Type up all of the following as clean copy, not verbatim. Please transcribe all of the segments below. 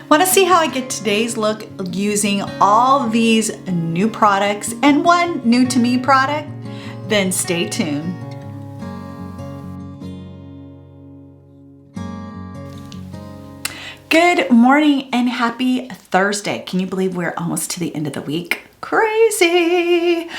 Want to see how I get today's look using all these new products and one new to me product? Then stay tuned. Good morning and happy Thursday. Can you believe we're almost to the end of the week? Crazy.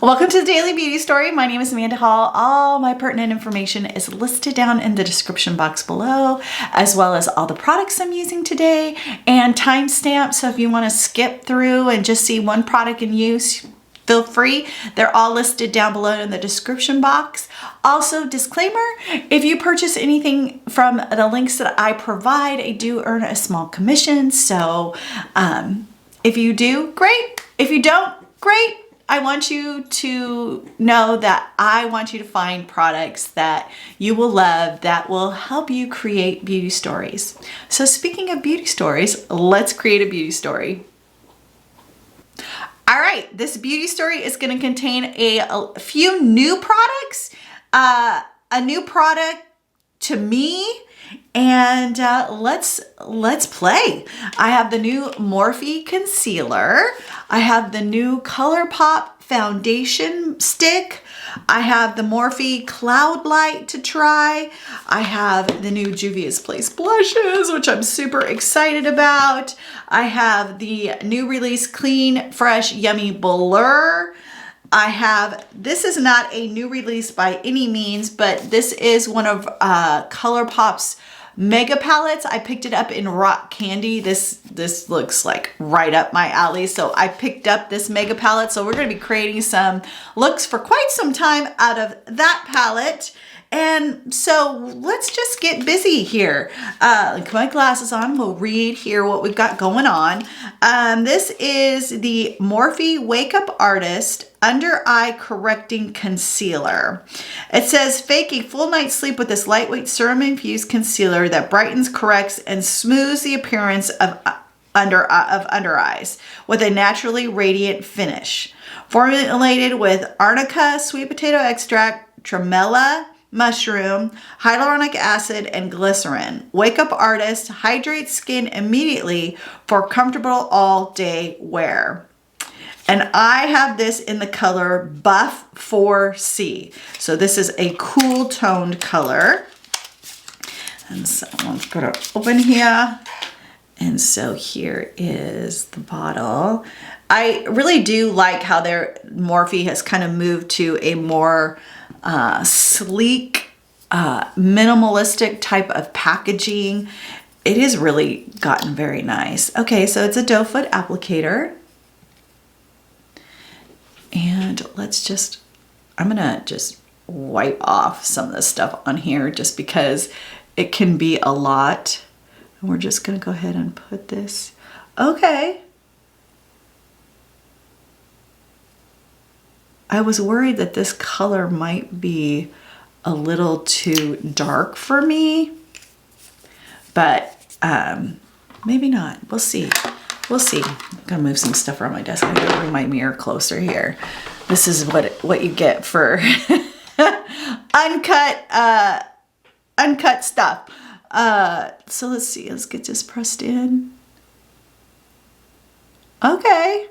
Welcome to the Daily Beauty Story. My name is Amanda Hall. All my pertinent information is listed down in the description box below, as well as all the products I'm using today and timestamps. So if you want to skip through and just see one product in use, feel free. They're all listed down below in the description box. Also, disclaimer, if you purchase anything from the links that I provide, I do earn a small commission. So if you do, great. If you don't, great. I want you to know that I want you to find products that you will love that will help you create beauty stories. So speaking of beauty stories, let's create a beauty story. All right, this beauty story is going to contain a few new products, a new product to me, and let's play. I have the new Morphe concealer. I have the new ColourPop foundation stick. I have the Morphe Cloud Light to try. I have the new Juvia's Place blushes, which I'm super excited about. I have the new release Clean, Fresh, Yummy Blur. I have, this is not a new release by any means, but this is one of ColourPop's mega palettes. I picked it up in Rock Candy. This looks like right up my alley. So I picked up this mega palette. So we're going to be creating some looks for quite some time out of that palette. And so let's just get busy here. Put my glasses on. We'll read here what we've got going on. This is the Morphe Wake Up Artist Under Eye Correcting Concealer. It says, fake a full night's sleep with this lightweight serum infused concealer that brightens, corrects, and smooths the appearance of under eyes with a naturally radiant finish. Formulated with arnica, sweet potato extract, tremella, mushroom, hyaluronic acid, and glycerin. Wake Up Artist hydrates skin immediately for comfortable all-day wear. And I have this in the color Buff 4C. So this is a cool toned color. And so I'm gonna open here. And so here is the bottle. I really do like how Morphe has kind of moved to a more sleek, minimalistic type of packaging. It has really gotten very nice. Okay, so it's a doe foot applicator. And I'm gonna just wipe off some of the stuff on here just because it can be a lot. And we're just gonna go ahead and put this, okay. I was worried that this color might be a little too dark for me, but maybe not. We'll see. We'll see. I'm gonna move some stuff around my desk. I'm gonna bring my mirror closer here. This is what you get for uncut stuff. So let's see. Let's get this pressed in. Okay.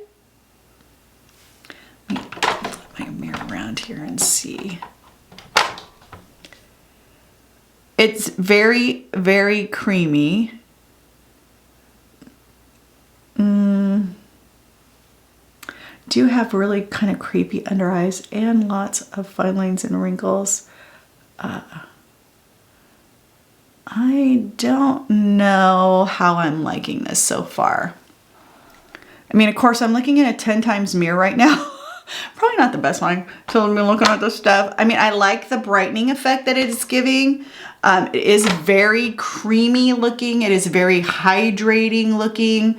My mirror around here and see. It's very, very creamy. Do have really kind of creepy under eyes and lots of fine lines and wrinkles. I don't know how I'm liking this so far. I mean, of course, I'm looking at a 10 times mirror right now. Probably not the best one. So I'm looking at this stuff. I mean, I like the brightening effect that it is giving. It is very creamy looking. It is very hydrating looking.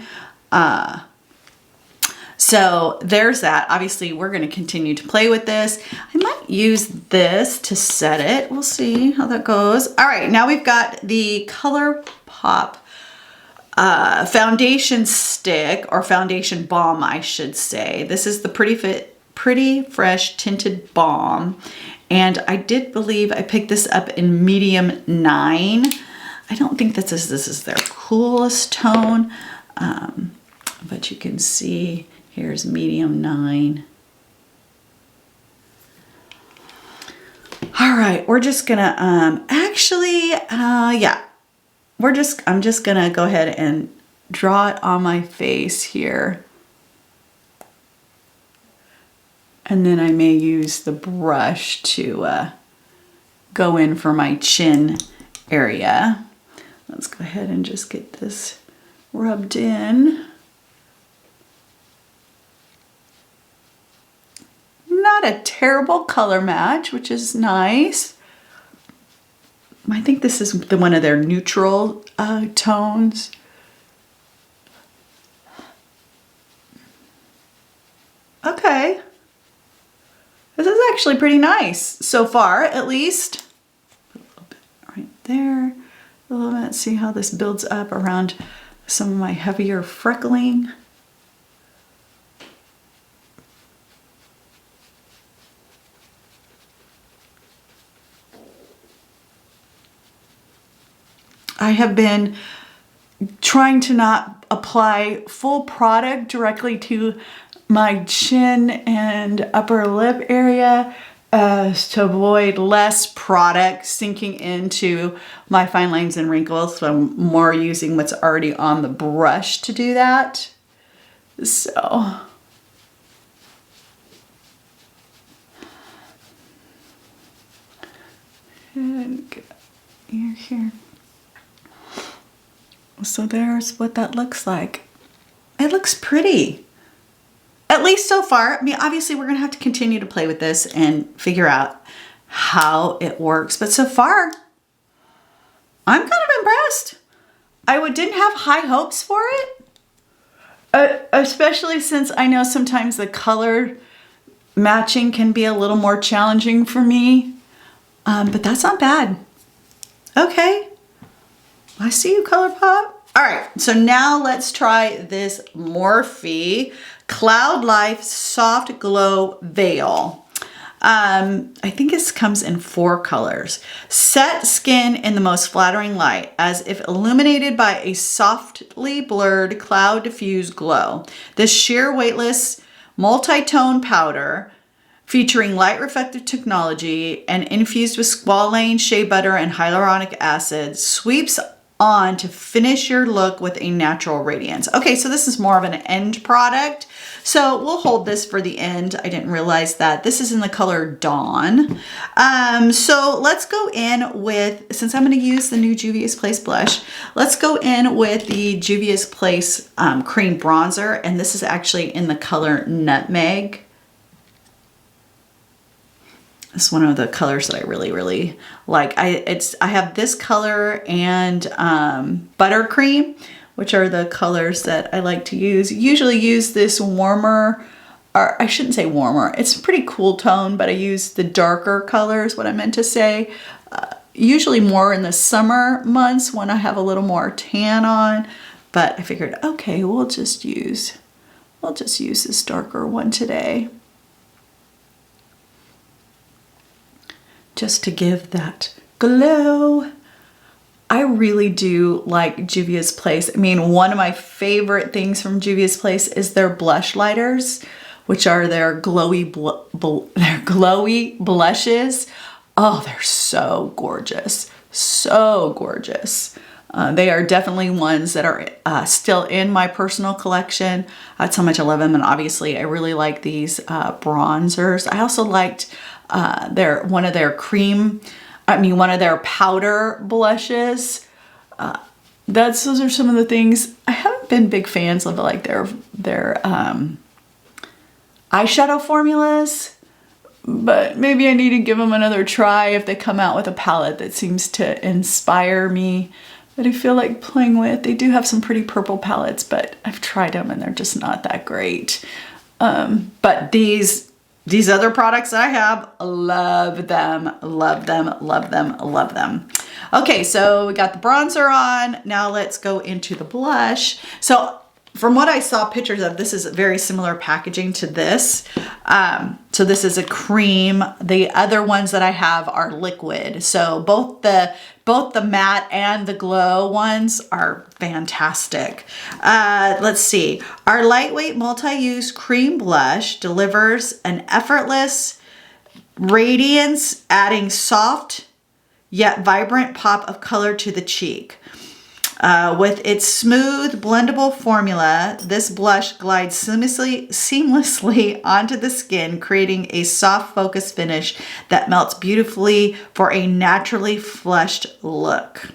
So there's that. Obviously, we're going to continue to play with this. I might use this to set it. We'll see how that goes. All right, now we've got the ColourPop foundation stick, or foundation balm, I should say. This is the Pretty Fresh Tinted Balm. And I did believe I picked this up in medium 9. I don't think this is their coolest tone, but you can see here's medium 9. All right, we're just gonna yeah, I'm just gonna go ahead and draw it on my face here. And then I may use the brush to go in for my chin area. Let's go ahead and just get this rubbed in. Not a terrible color match, which is nice. I think this is one of their neutral tones. Okay. This is actually pretty nice so far, at least. Put a little bit right there. A little bit. See how this builds up around some of my heavier freckling. I have been trying to not apply full product directly to my chin and upper lip area to avoid less product sinking into my fine lines and wrinkles. So I'm more using what's already on the brush to do that. So and get here. So there's what that looks like. It looks pretty. At least so far. I mean, obviously we're gonna have to continue to play with this and figure out how it works. But so far, I'm kind of impressed. I didn't have high hopes for it, especially since I know sometimes the color matching can be a little more challenging for me. But that's not bad. Okay, I see you, ColourPop. All right, so now let's try this Morphe Cloud Light Soft Glow Veil. I think this comes in 4 colors. Set skin in the most flattering light, as if illuminated by a softly blurred cloud diffused glow. This sheer weightless multi-tone powder featuring light reflective technology and infused with squalane, shea butter, and hyaluronic acid sweeps on to finish your look with a natural radiance. Okay, so this is more of an end product. So we'll hold this for the end. I didn't realize that. This is in the color Dawn. So let's go in with, since I'm gonna use the new Juvia's Place blush, let's go in with the Juvia's Place cream bronzer. And this is actually in the color Nutmeg. It's one of the colors that I really like. I have this color and Buttercream, which are the colors that I like to use. Usually use this warmer, or I shouldn't say warmer. It's a pretty cool tone, but I use the darker colors, what I meant to say. Usually more in the summer months when I have a little more tan on. But I figured, okay, we'll just use this darker one today, just to give that glow. I really do like Juvia's Place. I mean, one of my favorite things from Juvia's Place is their blush lighters, which are their glowy blushes. Oh, they're so gorgeous, so gorgeous. They are definitely ones that are still in my personal collection. That's how much I love them. And obviously I really like these bronzers. I also liked one of their powder blushes. Those are some of the things. I haven't been big fans of like their eyeshadow formulas, but maybe I need to give them another try if they come out with a palette that seems to inspire me, that I feel like playing with. They do have some pretty purple palettes, but I've tried them and they're just not that great. But these other products I have, love them, love them, love them, love them. Okay, so we got the bronzer on. Now let's go into the blush. So from what I saw pictures of, this is very similar packaging to this. So this is a cream. The other ones that I have are liquid. So both the matte and the glow ones are fantastic. Let's see. Our lightweight multi-use cream blush delivers an effortless radiance, adding soft yet vibrant pop of color to the cheek. With its smooth, blendable formula, this blush glides seamlessly onto the skin, creating a soft focus finish that melts beautifully for a naturally flushed look.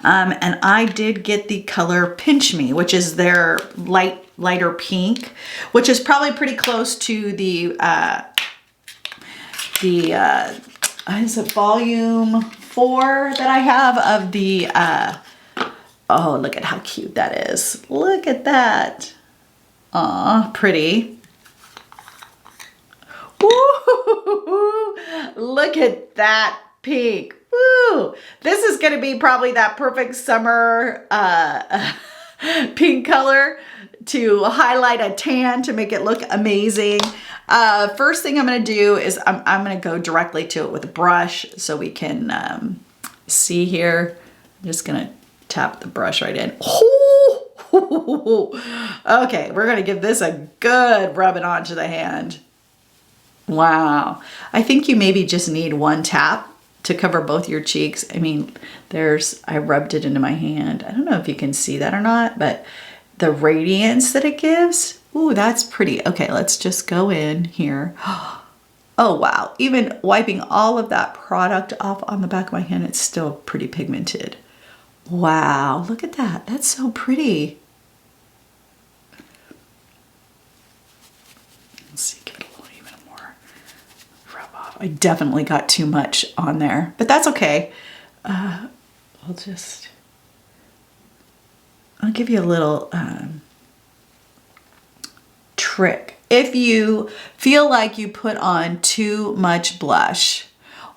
And I did get the color Pinch Me, which is their lighter pink, which is probably pretty close to the is it volume 4 that I have of the, oh, look at how cute that is. Look at that. Aw, pretty. Woo! Look at that pink. Woo! This is going to be probably that perfect summer pink color to highlight a tan to make it look amazing. First thing I'm going to do is I'm going to go directly to it with a brush so we can see here. I'm just going to tap the brush right in. Okay, we're going to give this a good rubbing onto the hand. Wow. I think you maybe just need one tap to cover both your cheeks. I mean, I rubbed it into my hand. I don't know if you can see that or not, but the radiance that it gives, ooh, that's pretty. Okay, let's just go in here. Oh, wow. Even wiping all of that product off on the back of my hand, it's still pretty pigmented. Wow, look at that. That's so pretty. Let's see, give it a little even more rub off. I definitely got too much on there, but that's okay. I'll give you a little trick. If you feel like you put on too much blush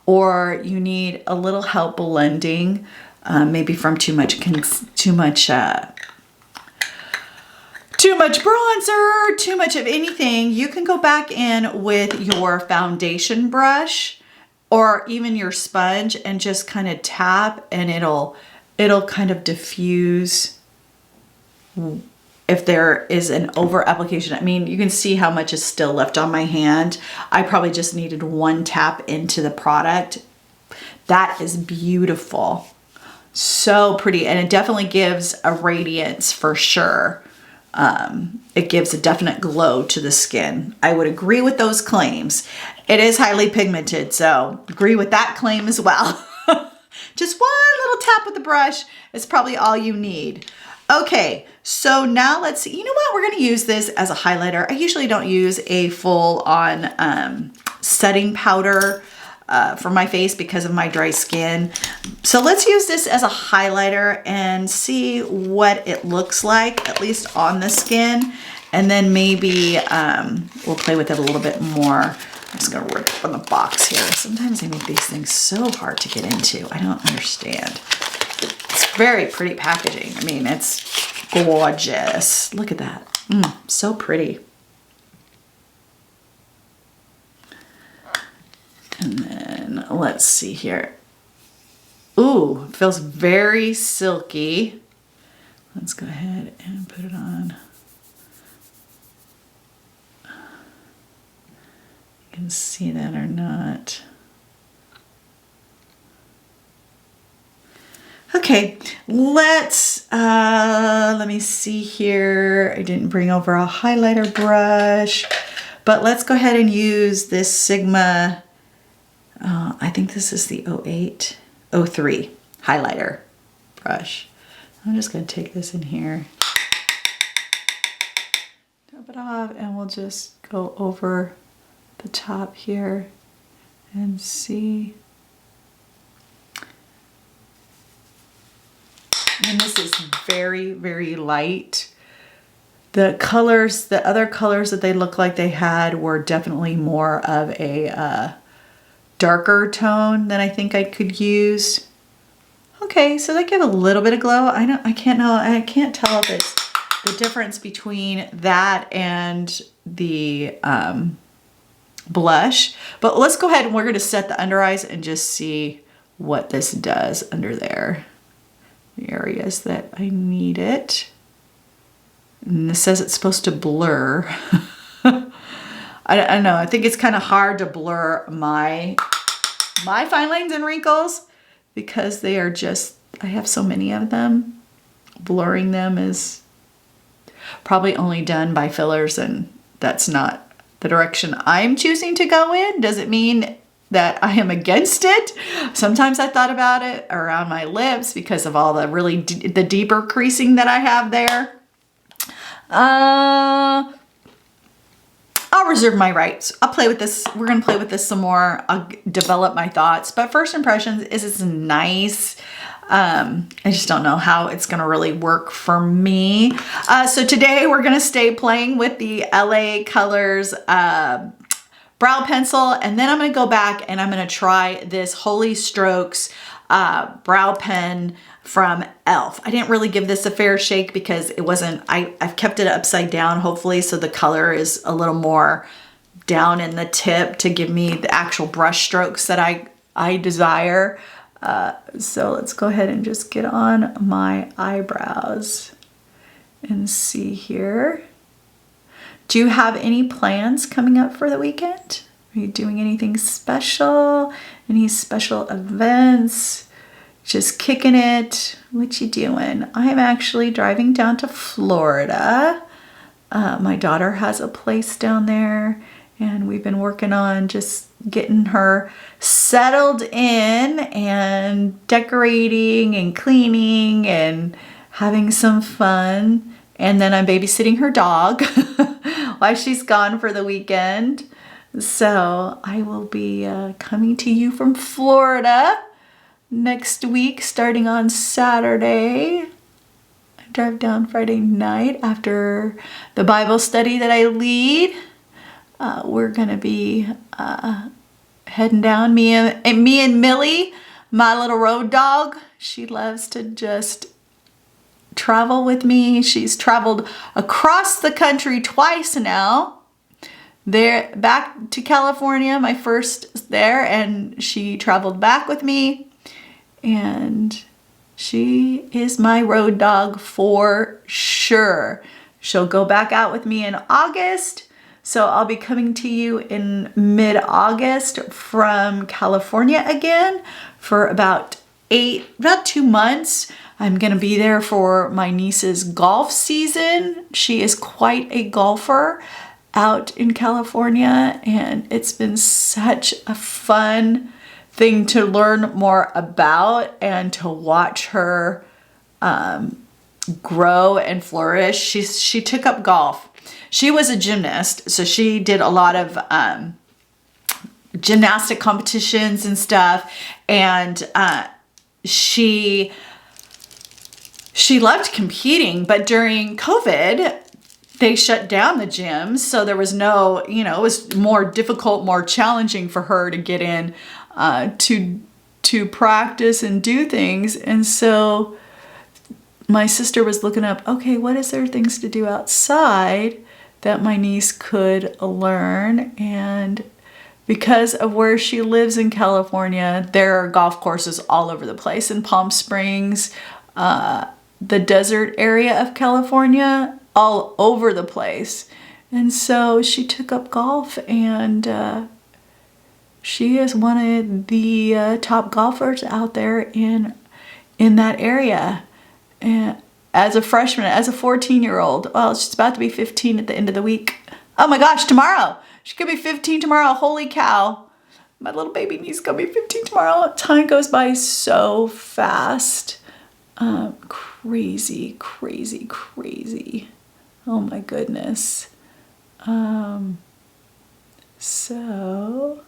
or you need a little help blending, maybe from too much bronzer, too much of anything, you can go back in with your foundation brush or even your sponge and just kind of tap, and it'll kind of diffuse if there is an over application. I mean, you can see how much is still left on my hand. I probably just needed one tap into the product. That is beautiful. So pretty, and it definitely gives a radiance for sure. It gives a definite glow to the skin. I would agree with those claims. It is highly pigmented, so agree with that claim as well. Just one little tap with the brush is probably all you need. Okay, so now let's see. You know what? We're going to use this as a highlighter. I usually don't use a full-on setting powder for my face because of my dry skin. So let's use this as a highlighter and see what it looks like, at least on the skin. And then maybe we'll play with it a little bit more. I'm just going to rip on the box here. Sometimes they make these things so hard to get into. I don't understand. It's very pretty packaging. I mean, it's gorgeous. Look at that. So pretty. And then let's see here. Ooh, it feels very silky. Let's go ahead and put it on. You can see that or not. Okay, let me see here. I didn't bring over a highlighter brush, but let's go ahead and use this Sigma, I think this is the 03 highlighter brush. I'm just gonna take this in here, tap it off, and we'll just go over the top here and see. And this is very, very light. The colors, the other colors that they look like they had were definitely more of a darker tone than I think I could use. Okay, so they give a little bit of glow. I can't tell if it's the difference between that and the blush. But let's go ahead and we're going to set the under eyes and just see what this does under there. The areas that I need it. And this says it's supposed to blur. I don't know. I think it's kind of hard to blur my fine lines and wrinkles because they are just, I have so many of them. Blurring them is probably only done by fillers, and that's not the direction I'm choosing to go in. Doesn't mean that I am against it. Sometimes I thought about it around my lips because of all the really the deeper creasing that I have there. I'll reserve my rights. I'll play with this. We're gonna play with this some more. I'll develop my thoughts. But first impressions is it's nice. I just don't know how it's gonna really work for me. So today we're gonna stay playing with the LA Colors brow pencil, and then I'm gonna go back and I'm gonna try this Holy Strokes brow pen from e.l.f. I didn't really give this a fair shake because it wasn't, I've kept it upside down hopefully so the color is a little more down in the tip to give me the actual brush strokes that I desire. So let's go ahead and just get on my eyebrows and see here. Do you have any plans coming up for the weekend? Are you doing anything special? Any special events? Just kicking it? What you doing? I'm actually driving down to Florida. My daughter has a place down there and we've been working on just getting her settled in and decorating and cleaning and having some fun. And then I'm babysitting her dog while she's gone for the weekend. So I will be coming to you from Florida next week, starting on Saturday. I drive down Friday night after the Bible study that I lead. We're gonna be heading down. Me and Millie, my little road dog. She loves to just travel with me. She's traveled across the country twice now. There, back to California, my first there, and she traveled back with me. And she is my road dog for sure. She'll go back out with me in August. So I'll be coming to you in mid-August from California again for about 2 months. I'm gonna be there for my niece's golf season. She is quite a golfer out in California, and it's been such a fun thing to learn more about and to watch her grow and flourish. She took up golf. She was a gymnast, so she did a lot of gymnastic competitions and stuff, and she loved competing, but during COVID, they shut down the gyms, so there was no, it was more difficult, more challenging for her to get in to practice and do things. And so my sister was looking up, okay, what is there things to do outside that my niece could learn? And because of where she lives in California, there are golf courses all over the place in Palm Springs, the desert area of California, all over the place. And so she took up golf, and she is one of the top golfers out there in that area. And as a freshman, as a 14-year-old, well, she's about to be 15 at the end of the week. Oh my gosh, tomorrow. She could be 15 tomorrow. Holy cow. My little baby niece gonna be 15 tomorrow. Time goes by so fast. Crazy, crazy, crazy. Oh my goodness. So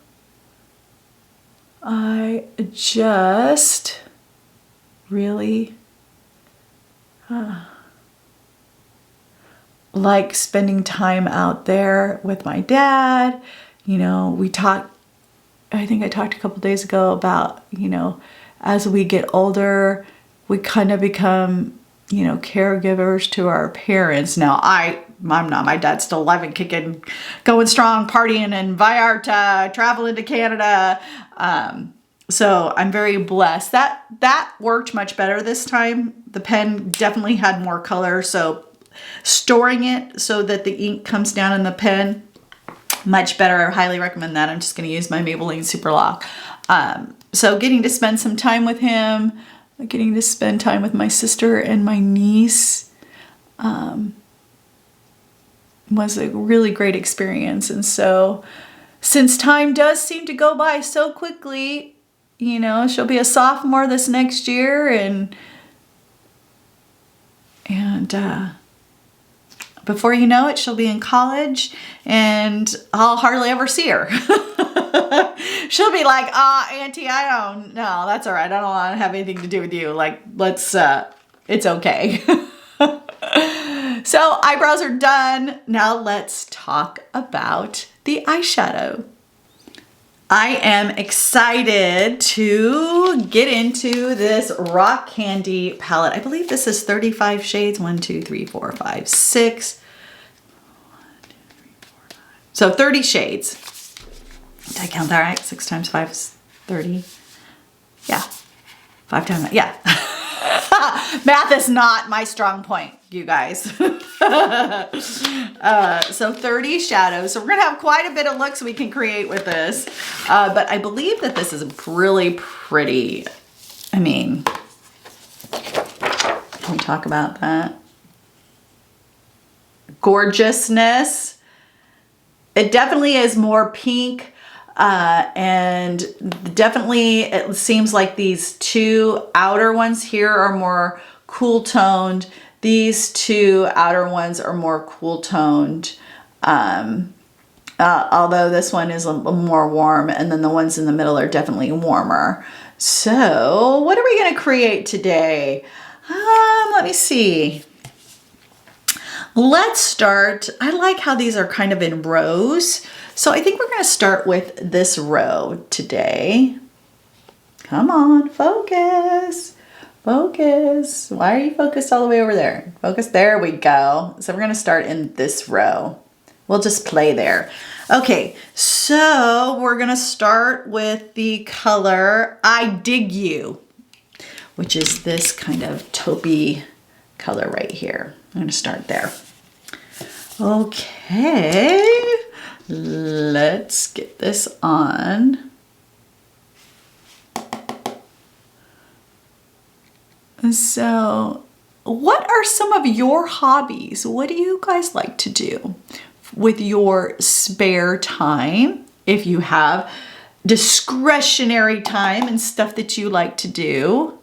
I just really like spending time out there with my dad. We talked, I think I talked a couple days ago about, as we get older, we kind of become you know, caregivers to our parents. Now, I'm not. My dad's still alive and kicking, going strong, partying in Vallarta, traveling to Canada. So I'm very blessed. That worked much better this time. The pen definitely had more color. So storing it so that the ink comes down in the pen, much better. I highly recommend that. I'm just going to use my Maybelline Super Lock. So getting to spend some time with him, getting to spend time with my sister and my niece was a really great experience. And so since time does seem to go by so quickly, you know, she'll be a sophomore this next year, and before you know it, she'll be in college and I'll hardly ever see her. She'll be like, Auntie, I don't know. That's all right. I don't want to have anything to do with you. Like, let's, it's okay. So eyebrows are done. Now let's talk about the eyeshadow. I am excited to get into this Rock Candy palette. I believe this is 35 shades. 1, 2, 3, 4, 5, 6. 1, 2, 3, 4, 5. So 30 shades. Did I count that right? 6 times 5 is 30. Yeah. 5 times, yeah. Math is not my strong point, you guys. So 30 shadows. So we're going to have quite a bit of looks we can create with this. But I believe that this is really pretty. I mean, can we talk about that? Gorgeousness. It definitely is more pink. And definitely it seems like these two outer ones here are more cool toned. These two outer ones are more cool toned. Although this one is a little more warm, and then the ones in the middle are definitely warmer. So what are we going to create today? Let me see. Let's start. I like how these are kind of in rows. So I think we're going to start with this row today. Come on, focus. Focus. Why are you focused all the way over there? Focus. There we go. So we're going to start in this row. We'll just play there. Okay, so we're going to start with the color I Dig You, which is this kind of taupey color right here. I'm going to start there. Okay, let's get this on. So, what are some of your hobbies? What do you guys like to do with your spare time? If you have discretionary time and stuff that you like to do,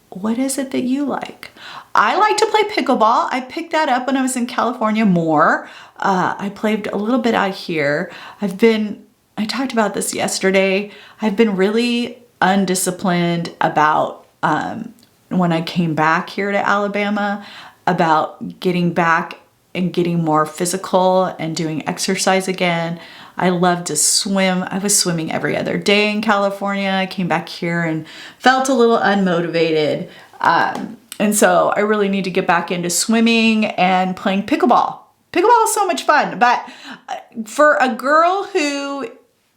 what is it that you like? I like to play pickleball. I picked that up when I was in California more. I played a little bit out here. I talked about this yesterday. I've been really undisciplined about when I came back here to Alabama, about getting back and getting more physical and doing exercise again. I love to swim. I was swimming every other day in California. I came back here and felt a little unmotivated. And so I really need to get back into swimming and playing pickleball. Pickleball is so much fun, but for a girl who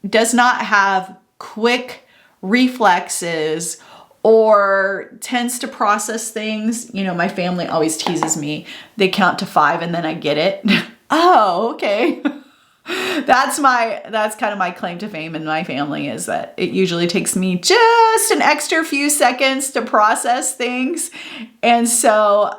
does not have quick reflexes or tends to process things, you know, my family always teases me. They count to 5 and then I get it. Oh, okay. That's kind of my claim to fame in my family, is that it usually takes me just an extra few seconds to process things. And so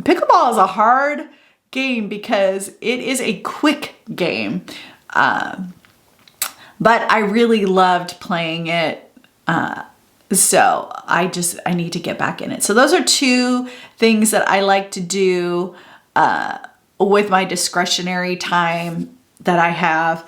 pickleball is a hard game because it is a quick game. But I really loved playing it. So I need to get back in it. So those are two things that I like to do with my discretionary time that I have.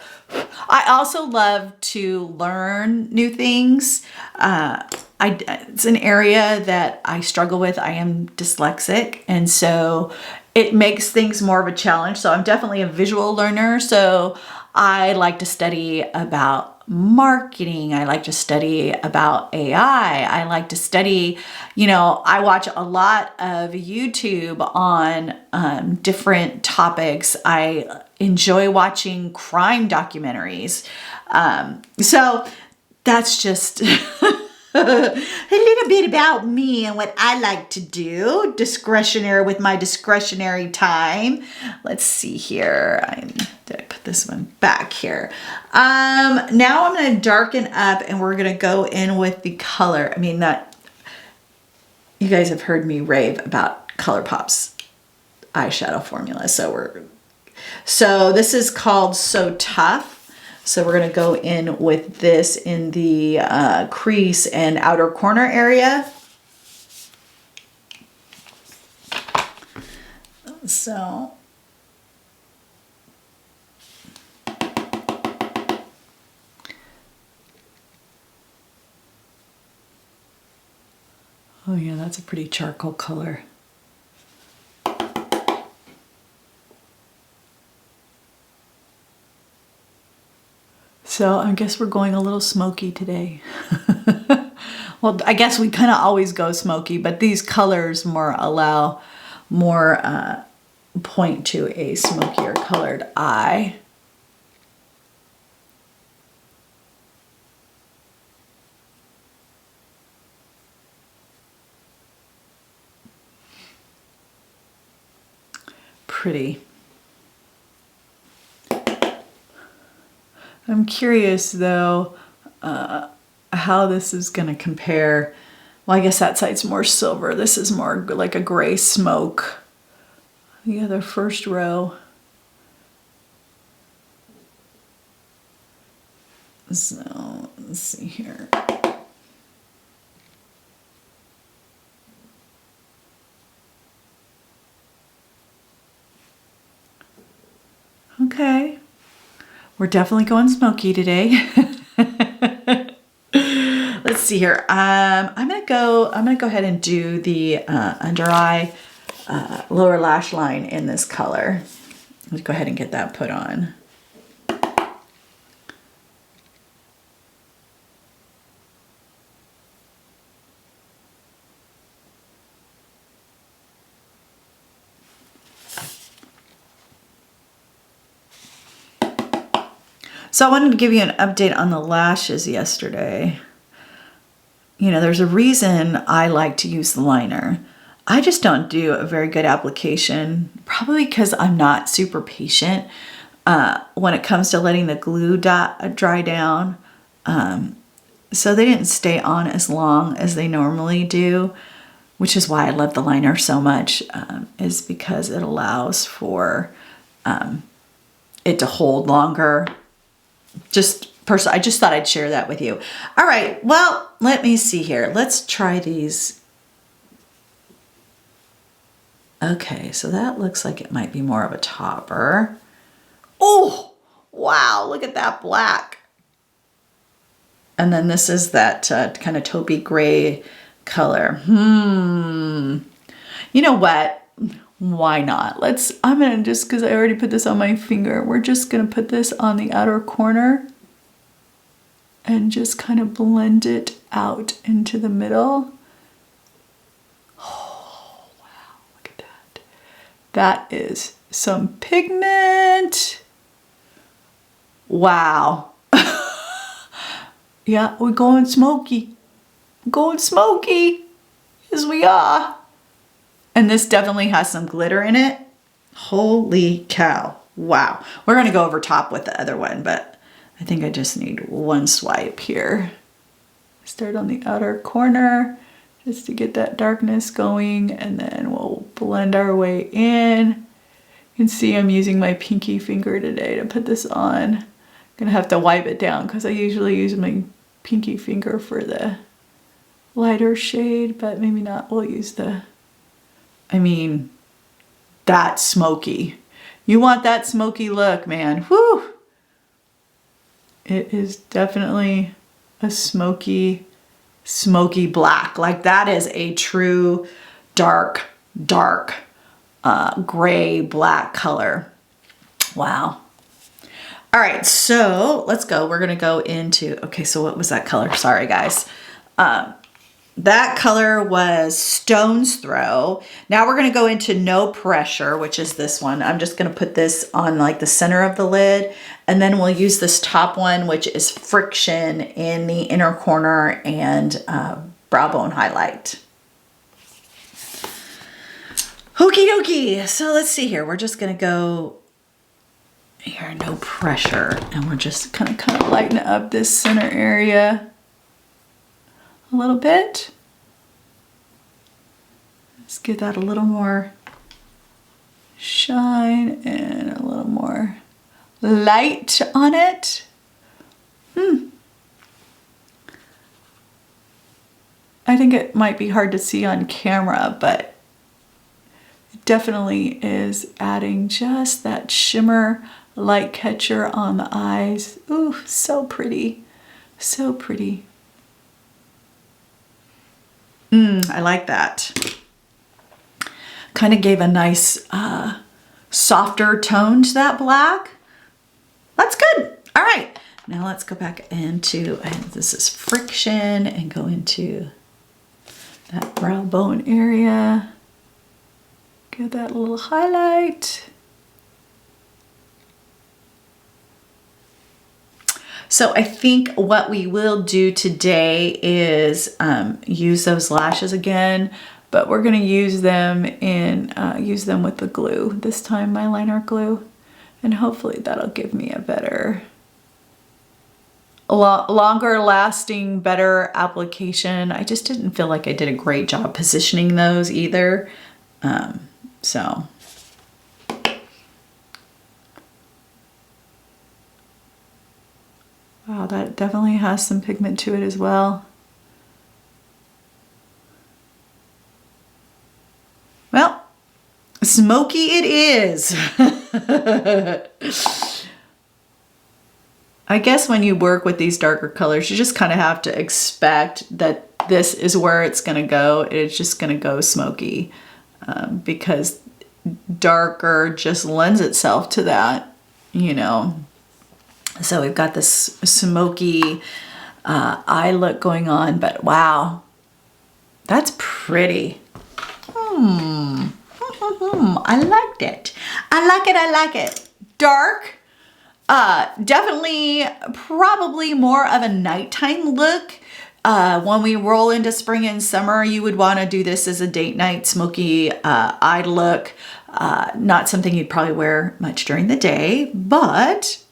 I also love to learn new things. It's an area that I struggle with. I am dyslexic, and so it makes things more of a challenge. So I'm definitely a visual learner. So I like to study about marketing. I like to study about AI. I like to study, you know, I watch a lot of YouTube on different topics. I enjoy watching crime documentaries. So that's just a little bit about me and what I like to do. Discretionary with my discretionary time. Let's see here. Did I put this one back here? Now I'm going to darken up and we're going to go in with the color. I mean, that you guys have heard me rave about ColourPop's eyeshadow formula. So this is called So Tough. So we're going to go in with this in the crease and outer corner area. So oh yeah, that's a pretty charcoal color. So I guess we're going a little smoky today. Well, I guess we kind of always go smoky, but these colors allow more point to a smokier colored eye. Pretty. I'm curious though how this is going to compare. Well, I guess that side's more silver. This is more like a gray smoke. The other first row. So let's see here. Okay. We're definitely going smoky today. Let's see here. I'm gonna go ahead and do the under eye lower lash line in this color. Let's go ahead and get that put on. So I wanted to give you an update on the lashes yesterday. You know, there's a reason I like to use the liner. I just don't do a very good application, probably because I'm not super patient when it comes to letting the glue dry down. So they didn't stay on as long as they normally do, which is why I love the liner so much, is because it allows for it to hold longer. I just thought I'd share that with you. All right, well, let me see here. Let's try these. Okay, so that looks like it might be more of a topper. Oh, wow, look at that black. And then this is that kind of taupey gray color. You know what? Why not? I'm gonna just, because I already put this on my finger, we're just gonna put this on the outer corner and just kind of blend it out into the middle. Oh, wow, look at that. That is some pigment. Wow. Yeah, we're going smoky. Going smoky. Yes, we are. And this definitely has some glitter in it. Holy cow. Wow. We're going to go over top with the other one, but I think I just need one swipe here. Start on the outer corner just to get that darkness going, and then we'll blend our way in. You can see I'm using my pinky finger today to put this on. I'm going to have to wipe it down because I usually use my pinky finger for the lighter shade, but maybe not. We'll use that's smoky. You want that smoky look, man. Whew. It is definitely a smoky black. Like that is a true dark gray black color. Wow. All right, so let's go. We're gonna go into, okay, so what was that color? Sorry, guys. That color was Stone's Throw. Now we're gonna go into No Pressure, which is this one. I'm just gonna put this on like the center of the lid, and then we'll use this top one, which is Friction in the inner corner and brow bone highlight. Okie dokie, so let's see here. We're just gonna go here, No Pressure, and we're just gonna kind of lighten up this center area a little bit. Let's give that a little more shine and a little more light on it. I think it might be hard to see on camera, but it definitely is adding just that shimmer light catcher on the eyes. Ooh, so pretty, so pretty. I like that. Kind of gave a nice softer tone to that black. That's good. All right, now let's go back into, and this is Friction, and go into that brow bone area. Give that a little highlight. So I think what we will do today is use those lashes again, but we're gonna use them in use them with the glue this time, my liner glue, and hopefully that'll give me a better, longer lasting, better application. I just didn't feel like I did a great job positioning those either. So. Wow, that definitely has some pigment to it as well. Well, smoky it is. I guess when you work with these darker colors, you just kind of have to expect that this is where it's gonna go. It's just gonna go smoky because darker just lends itself to that, you know. So we've got this smoky eye look going on, but wow, that's pretty. I liked it. I like it, I like it. Dark, definitely probably more of a nighttime look. When we roll into spring and summer, you would want to do this as a date night smoky eye look. Not something you'd probably wear much during the day, but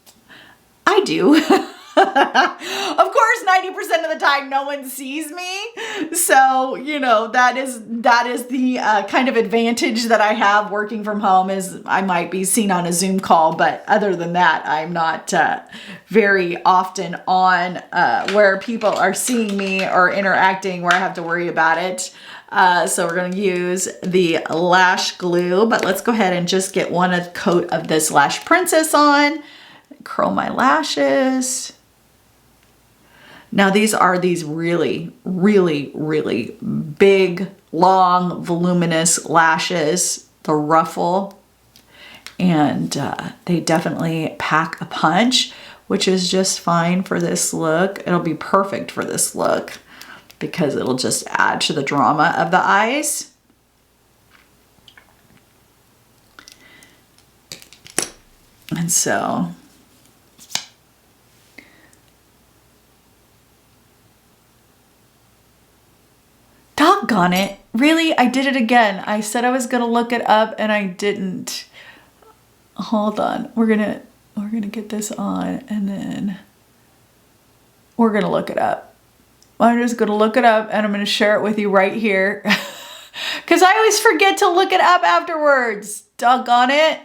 I do. Of course, 90% of the time no one sees me. So, you know, that is the kind of advantage that I have working from home, is I might be seen on a Zoom call, but other than that, I'm not very often on where people are seeing me or interacting where I have to worry about it. So we're going to use the lash glue, but let's go ahead and just get one coat of this Lash Princess on. Curl my lashes. Now these are these really, really, really big, long, voluminous lashes, the ruffle, and they definitely pack a punch, which is just fine for this look. It'll be perfect for this look because it'll just add to the drama of the eyes. And so doggone it. Really? I did it again. I said I was gonna look it up and I didn't. Hold on. We're gonna get this on and then we're gonna look it up. I'm just gonna look it up and I'm gonna share it with you right here. Cause I always forget to look it up afterwards. Doggone it.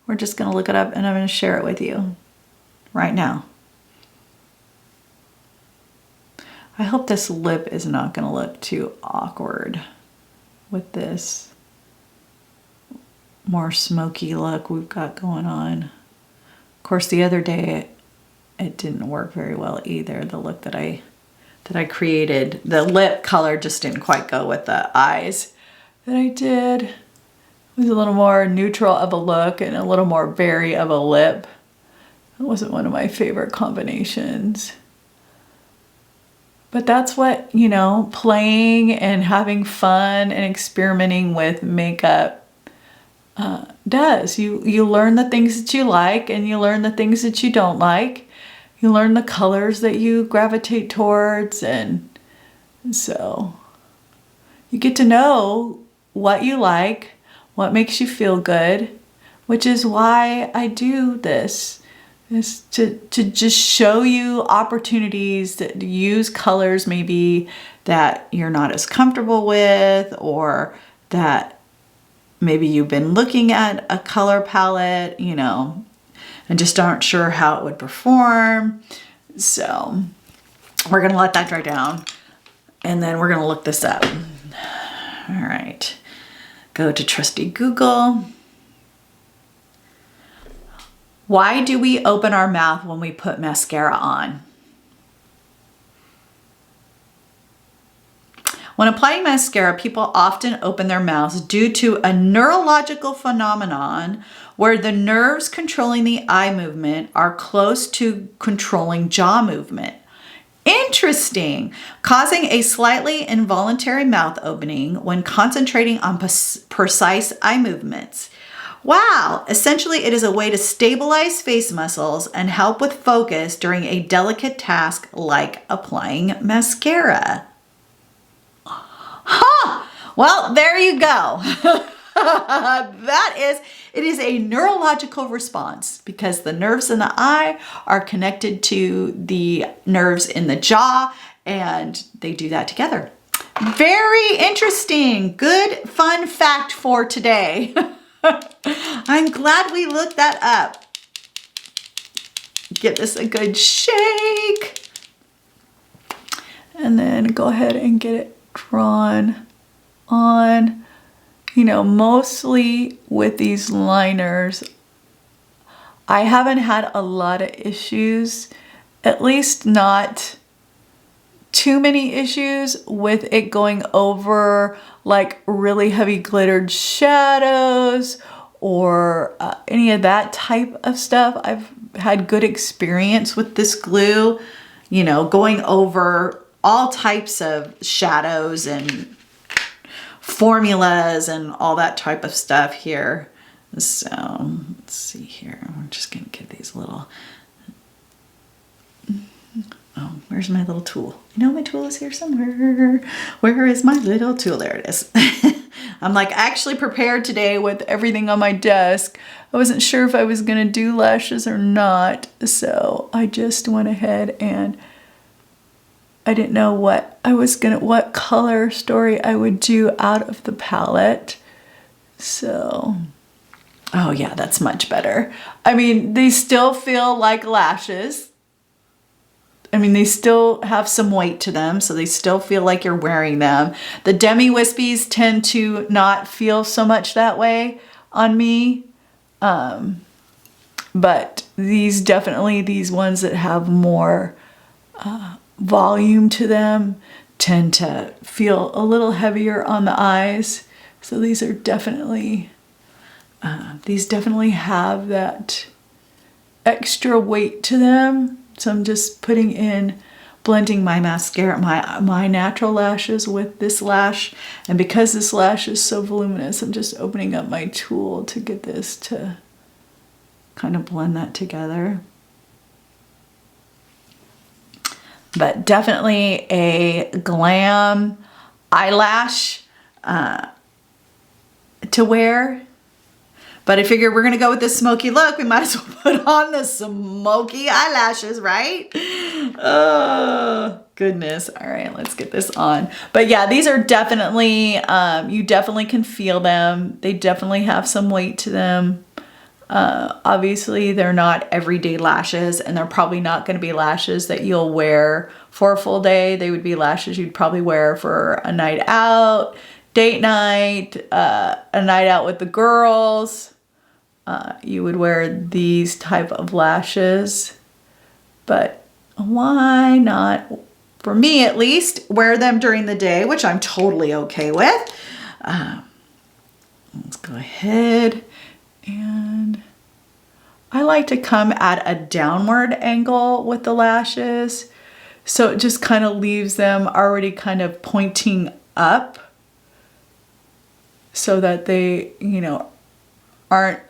We're just gonna look it up and I'm gonna share it with you right now. I hope this lip is not gonna look too awkward with this more smoky look we've got going on. Of course, the other day it didn't work very well either. The look that I created, the lip color just didn't quite go with the eyes that I did. It was a little more neutral of a look and a little more berry of a lip. That wasn't one of my favorite combinations. But that's what, you know, playing and having fun and experimenting with makeup does. You learn the things that you like and you learn the things that you don't like. You learn the colors that you gravitate towards, and so you get to know what you like, what makes you feel good, which is why I do this, is to just show you opportunities to use colors maybe that you're not as comfortable with, or that maybe you've been looking at a color palette, you know, and just aren't sure how it would perform. So we're gonna let that dry down and then we're gonna look this up. All right, go to trusty Google. Why do we open our mouth when we put mascara on? When applying mascara, people often open their mouths due to a neurological phenomenon where the nerves controlling the eye movement are close to controlling jaw movement. Interesting, causing a slightly involuntary mouth opening when concentrating on precise eye movements. Wow, essentially it is a way to stabilize face muscles and help with focus during a delicate task like applying mascara. Huh, well, there you go. It is a neurological response because the nerves in the eye are connected to the nerves in the jaw, and they do that together. Very interesting. Good fun fact for today. I'm glad we looked that up. Give this a good shake. And then go ahead and get it drawn on. You know, mostly with these liners, I haven't had a lot of issues, at least not too many issues with it going over like really heavy glittered shadows or any of that type of stuff. I've had good experience with this glue, you know, going over all types of shadows and formulas and all that type of stuff here. So let's see here. We're just gonna give these little, oh, where's my little tool? You know my tool is here somewhere. Where is my little tool? There it is. I'm like actually prepared today with everything on my desk. I wasn't sure if I was gonna do lashes or not, so I just went ahead and I didn't know what color story I would do out of the palette. So, oh yeah, that's much better. I mean, they still feel like lashes. I mean, they still have some weight to them, so they still feel like you're wearing them. The Demi Wispies tend to not feel so much that way on me. But these ones that have more volume to them tend to feel a little heavier on the eyes. So these are definitely, these definitely have that extra weight to them. So I'm just blending my mascara, my natural lashes with this lash. And because this lash is so voluminous, I'm just opening up my tool to get this to kind of blend that together. But definitely a glam eyelash to wear. But I figured we're gonna go with this smoky look. We might as well put on the smoky eyelashes, right? Oh, goodness. All right, let's get this on. But yeah, these are definitely, you definitely can feel them. They definitely have some weight to them. Obviously they're not everyday lashes, and they're probably not going to be lashes that you'll wear for a full day. They would be lashes you'd probably wear for a night out, date night, a night out with the girls. You would wear these type of lashes, but why not, for me at least, wear them during the day, which I'm totally okay with. Let's go ahead and I like to come at a downward angle with the lashes. So it just kind of leaves them already kind of pointing up so that they, you know, aren't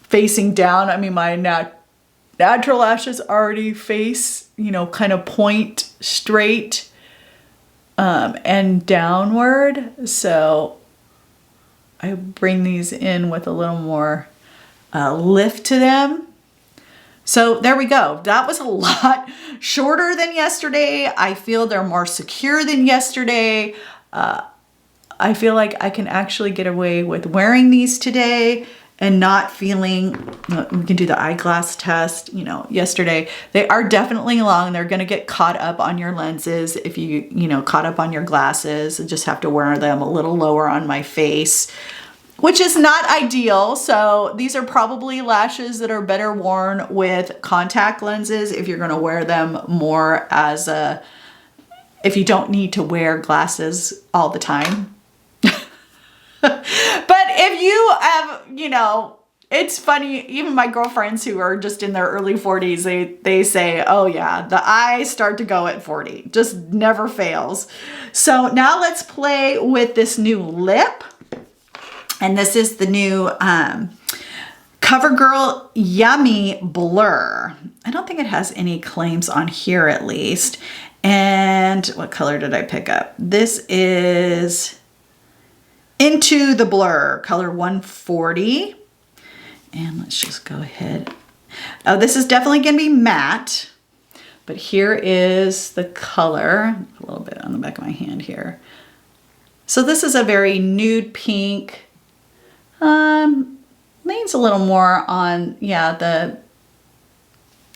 facing down. I mean, my natural lashes already face, you know, kind of point straight and downward. So I bring these in with a little more lift to them. So there we go. That was a lot shorter than yesterday. I feel they're more secure than yesterday. I feel like I can actually get away with wearing these today and not feeling, we can do the eyeglass test, you know, yesterday. They are definitely long. They're gonna get caught up on your lenses if you know, caught up on your glasses. I just have to wear them a little lower on my face, which is not ideal. So these are probably lashes that are better worn with contact lenses if you're gonna wear them more as a, if you don't need to wear glasses all the time. But if you have, you know, it's funny, even my girlfriends who are just in their early 40s, they say, oh yeah, the eyes start to go at 40, just never fails. So now let's play with this new lip. And this is the new CoverGirl Yummy Blur. I don't think it has any claims on here at least. And what color did I pick up? This is Into the Blur, color 140. And let's just go ahead. Oh, this is definitely gonna be matte, but here is the color, a little bit on the back of my hand here. So this is a very nude pink. Leans a little more on, yeah,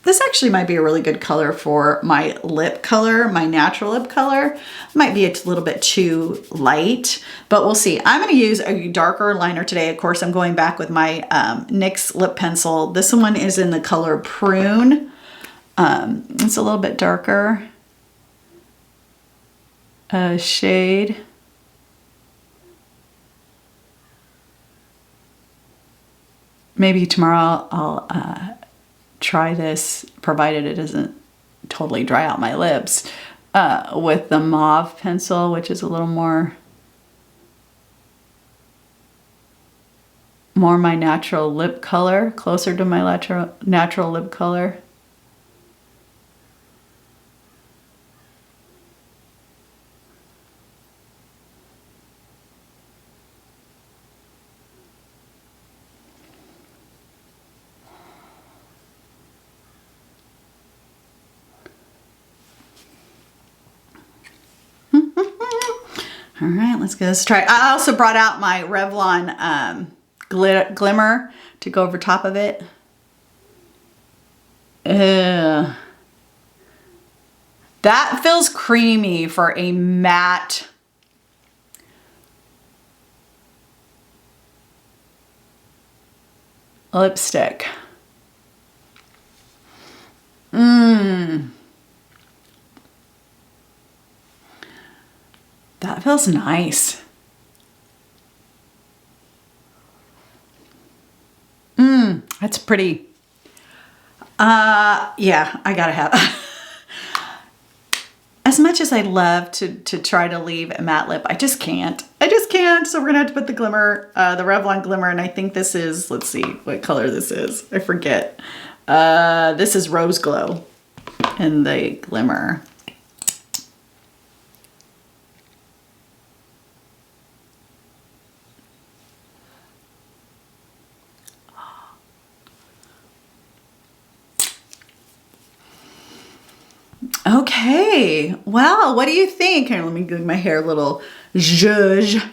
this actually might be a really good color for my lip color, my natural lip color. Might be a little bit too light, but we'll see. I'm gonna use a darker liner today. Of course, I'm going back with my NYX lip pencil. This one is in the color Prune. It's a little bit darker shade. Maybe tomorrow I'll try this, provided it doesn't totally dry out my lips, with the mauve pencil, which is a little more my natural lip color, closer to my natural lip color. All right, let's go. Let's try. I also brought out my Revlon glimmer to go over top of it. That feels creamy for a matte lipstick. That feels nice. That's pretty. Yeah, I gotta have. As much as I love to try to leave a matte lip, I just can't. So we're gonna have to put the glimmer, the Revlon glimmer, and I think this is, let's see what color this is. I forget. This is Rose Glow in the glimmer. Okay, well, what do you think? Here, let me give my hair a little zhuzh.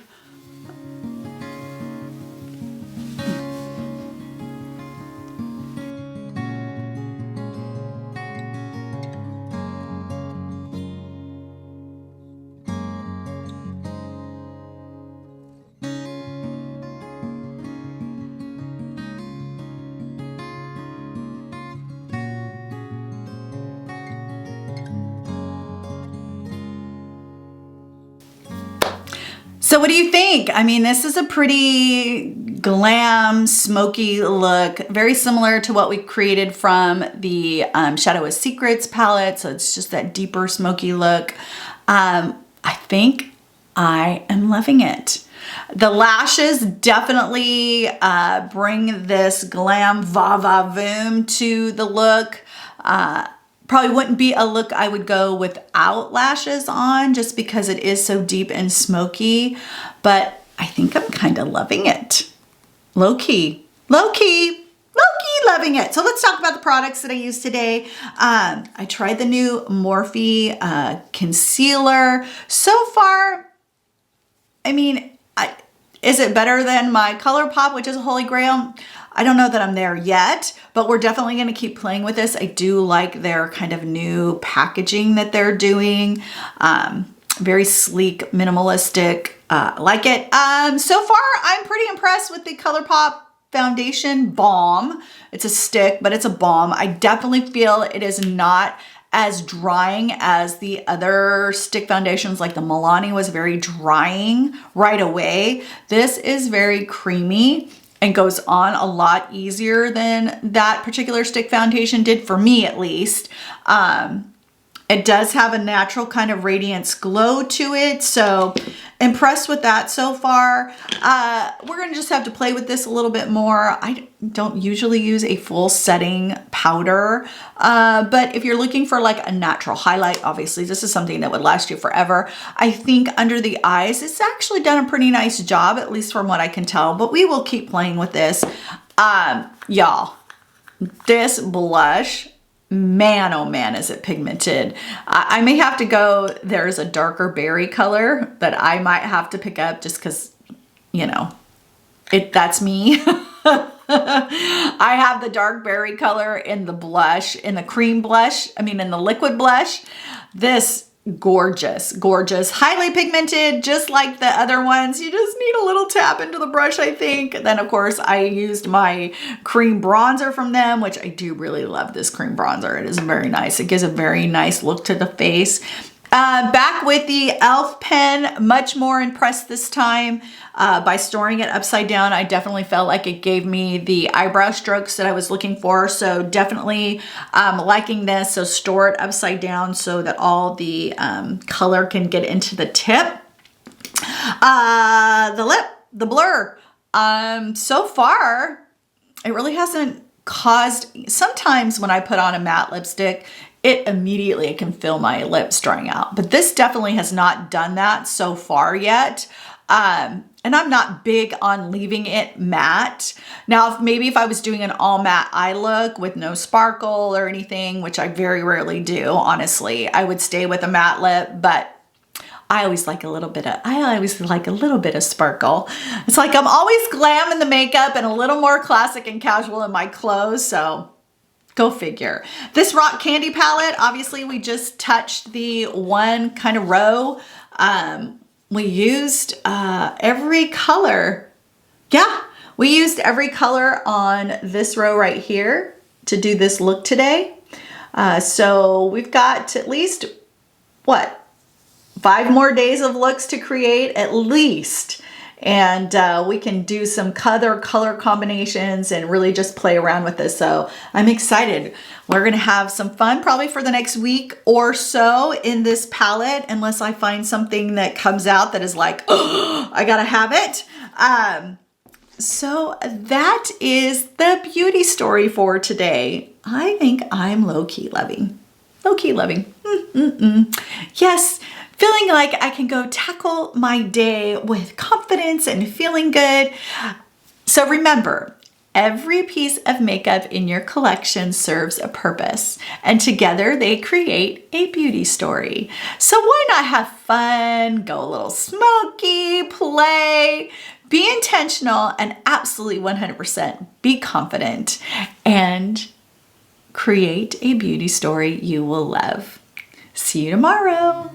So So what do you think? I mean, this is a pretty glam, smoky look, very similar to what we created from the Shadow of Secrets palette. So it's just that deeper, smoky look. I think I am loving it. The lashes definitely bring this glam va-va-voom to the look. Probably wouldn't be a look I would go without lashes on just because it is so deep and smoky, but I think I'm kind of loving it. Low-key loving it. So let's talk about the products that I used today. I tried the new Morphe concealer. So far, I mean, is it better than my ColourPop, which is a holy grail? I don't know that I'm there yet, but we're definitely going to keep playing with this. I do like their kind of new packaging that they're doing. Very sleek, minimalistic. Like it. So far, I'm pretty impressed with the ColourPop foundation balm. It's a stick, but it's a balm. I definitely feel it is not as drying as the other stick foundations, like the Milani was very drying right away. This is very creamy and goes on a lot easier than that particular stick foundation did, for me at least. It does have a natural kind of radiance glow to it, so impressed with that so far. We're gonna just have to play with this a little bit more. I don't usually use a full setting powder, but if you're looking for like a natural highlight, obviously this is something that would last you forever. I think under the eyes, it's actually done a pretty nice job, at least from what I can tell, but we will keep playing with this. Y'all, this blush, man, oh man, is it pigmented. I may have to go, there's a darker berry color that I might have to pick up just because, you know, that's me. I have the dark berry color in the blush, in the cream blush, in the liquid blush. This gorgeous, gorgeous, highly pigmented, just like the other ones. You just need a little tap into the brush, I think. Then of course I used my cream bronzer from them, which I do really love this cream bronzer. It is very nice. It gives a very nice look to the face. Back with the e.l.f. pen, much more impressed this time. By storing it upside down, I definitely felt like it gave me the eyebrow strokes that I was looking for. So definitely liking this. So store it upside down so that all the color can get into the tip. The lip, the blur. So far, it really hasn't caused, sometimes when I put on a matte lipstick, it immediately can feel my lips drying out. But this definitely has not done that so far yet. And I'm not big on leaving it matte. Now, maybe if I was doing an all matte eye look with no sparkle or anything, which I very rarely do, honestly, I would stay with a matte lip, but I always like a little bit of sparkle. It's like I'm always glam in the makeup and a little more classic and casual in my clothes, so go figure. This Rock Candy Palette, obviously we just touched the one kind of row. We used every color. Yeah, we used every color on this row right here to do this look today. So we've got at least, what, 5 more days of looks to create at least. And we can do some color combinations and really just play around with this. So I'm excited. We're gonna have some fun probably for the next week or so in this palette, unless I find something that comes out that is like, oh, I gotta have it. So that is the beauty story for today. I think I'm low-key loving. Low-key loving. Yes. Feeling like I can go tackle my day with confidence and feeling good. So remember, every piece of makeup in your collection serves a purpose, and together they create a beauty story. So why not have fun, go a little smoky, play, be intentional, and absolutely 100% be confident and create a beauty story you will love. See you tomorrow.